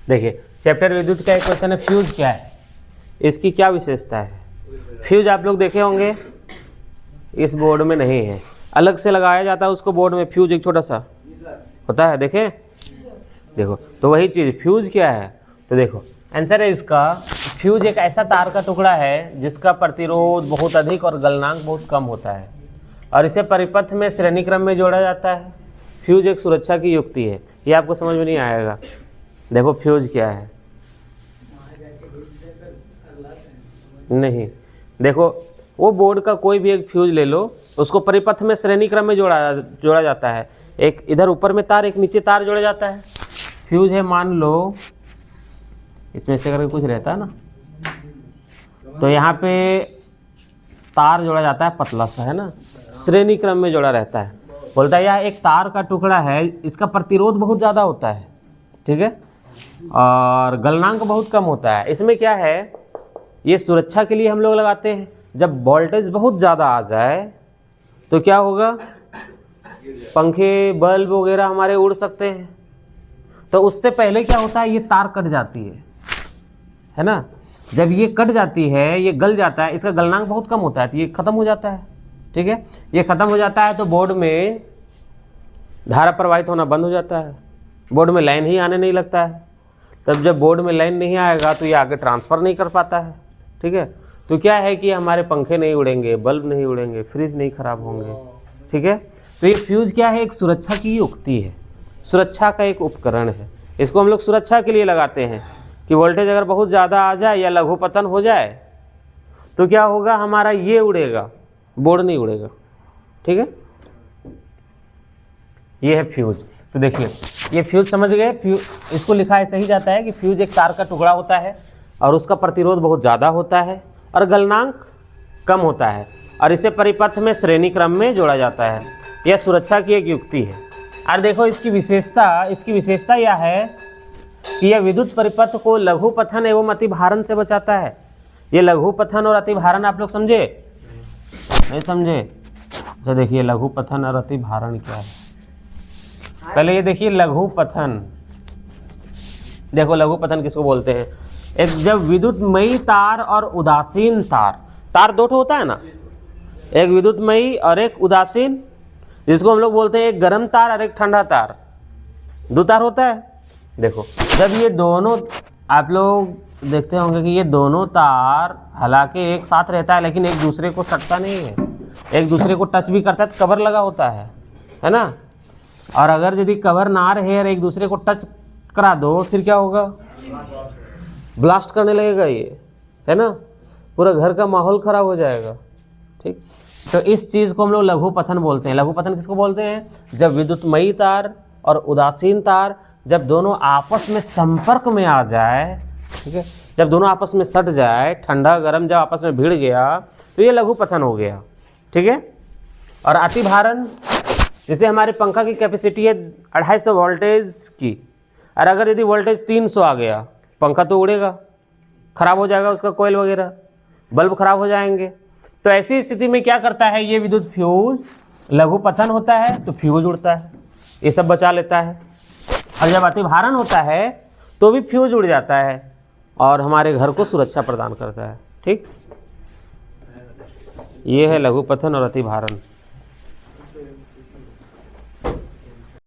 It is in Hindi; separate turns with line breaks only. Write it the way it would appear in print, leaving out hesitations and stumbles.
देखिए चैप्टर विद्युत का एक क्वेश्चन है, फ्यूज क्या है, इसकी क्या विशेषता है। फ्यूज आप लोग देखे होंगे, इस बोर्ड में नहीं है, अलग से लगाया जाता है उसको बोर्ड में। फ्यूज एक छोटा सा होता है, देखें, देखो तो वही चीज़ फ्यूज क्या है। तो देखो आंसर है इसका, फ्यूज एक ऐसा तार का टुकड़ा है जिसका प्रतिरोध बहुत अधिक और गलनांक बहुत कम होता है और इसे परिपथ में श्रेणी क्रम में जोड़ा जाता है। फ्यूज एक सुरक्षा की युक्ति है, ये आपको समझ में नहीं आएगा। देखो फ्यूज क्या है, नहीं, देखो वो बोर्ड का कोई भी एक फ्यूज ले लो, उसको परिपथ में श्रेणी क्रम में जोड़ा जाता है। एक इधर ऊपर में तार, एक नीचे तार जोड़ा जाता है। फ्यूज है, मान लो इसमें से करके कुछ रहता है ना, तो यहाँ पे तार जोड़ा जाता है पतला सा, है ना, श्रेणी क्रम में जोड़ा रहता है। बोलता है यह एक तार का टुकड़ा है, इसका प्रतिरोध बहुत ज़्यादा होता है, ठीक है, और गलनांक बहुत कम होता है। इसमें क्या है, ये सुरक्षा के लिए हम लोग लगाते हैं। जब वोल्टेज बहुत ज़्यादा आ जाए तो क्या होगा, पंखे बल्ब वगैरह हमारे उड़ सकते हैं। तो उससे पहले क्या होता है, ये तार कट जाती है ना। जब ये कट जाती है, ये गल जाता है, इसका गलनांक बहुत कम होता है, तो ये ख़त्म हो जाता है, ठीक है। ये ख़त्म हो जाता है तो बोर्ड में धारा प्रवाहित होना बंद हो जाता है, बोर्ड में लाइन ही आने नहीं लगता है। तब जब बोर्ड में लाइन नहीं आएगा तो ये आगे ट्रांसफ़र नहीं कर पाता है, ठीक है। तो क्या है कि हमारे पंखे नहीं उड़ेंगे, बल्ब नहीं उड़ेंगे, फ्रिज नहीं खराब होंगे, ठीक है। तो ये फ्यूज़ क्या है, एक सुरक्षा की युक्ति है, सुरक्षा का एक उपकरण है। इसको हम लोग सुरक्षा के लिए लगाते हैं कि वोल्टेज अगर बहुत ज़्यादा आ जाए या लघु पतन हो जाए तो क्या होगा, हमारा ये उड़ेगा, बोर्ड नहीं उड़ेगा, ठीक है। ये है फ्यूज। तो देखिए ये फ्यूज समझ गए, फ्यूज इसको लिखा ऐसे ही जाता है कि फ्यूज एक तार का टुकड़ा होता है और उसका प्रतिरोध बहुत ज़्यादा होता है और गलनांक कम होता है और इसे परिपथ में श्रेणी क्रम में जोड़ा जाता है। यह सुरक्षा की एक युक्ति है। और देखो इसकी विशेषता यह है कि यह विद्युत परिपथ को लघु पथन एवं अतिभारण से बचाता है। ये लघु पथन और अतिभारण आप लोग समझे, नहीं समझे? तो देखिए लघु पथन और अतिभारण क्या है। पहले ये देखिए लघु पथन, देखो लघु पथन किसको बोलते हैं, एक जब विद्युतमयी तार और उदासीन तार दो ठो होता है ना, एक विद्युतमयी और एक उदासीन, जिसको हम लोग बोलते हैं एक गर्म तार और एक ठंडा तार, दो तार होता है। देखो जब ये दोनों, आप लोग देखते होंगे कि ये दोनों तार हालांकि एक साथ रहता है लेकिन एक दूसरे को सटता नहीं है, एक दूसरे को टच भी करता है, तो कवर लगा होता है ना। और अगर यदि कवर ना रहे और एक दूसरे को टच करा दो फिर क्या होगा, ब्लास्ट करने लगेगा ये, है ना, पूरा घर का माहौल ख़राब हो जाएगा, ठीक। तो इस चीज़ को हम लोग लघु पथन बोलते हैं। लघु पथन किसको बोलते हैं, जब विद्युतमयी तार और उदासीन तार जब दोनों आपस में संपर्क में आ जाए, ठीक है, जब दोनों आपस में सट जाए, ठंडा गर्म जब आपस में भिड़ गया तो ये लघु पथन हो गया, ठीक है। और अतिभारण, जैसे हमारे पंखा की कैपेसिटी है 250 वोल्टेज की, और अगर यदि वोल्टेज 300 आ गया, पंखा तो उड़ेगा, ख़राब हो जाएगा उसका कोयल वगैरह, बल्ब खराब हो जाएंगे। तो ऐसी स्थिति में क्या करता है ये विद्युत फ्यूज, लघु पतन होता है तो फ्यूज उड़ता है, ये सब बचा लेता है। और जब अतिभारण होता है तो भी फ्यूज उड़ जाता है और हमारे घर को सुरक्षा प्रदान करता है, ठीक। ये है लघु पतन और अतिभारण।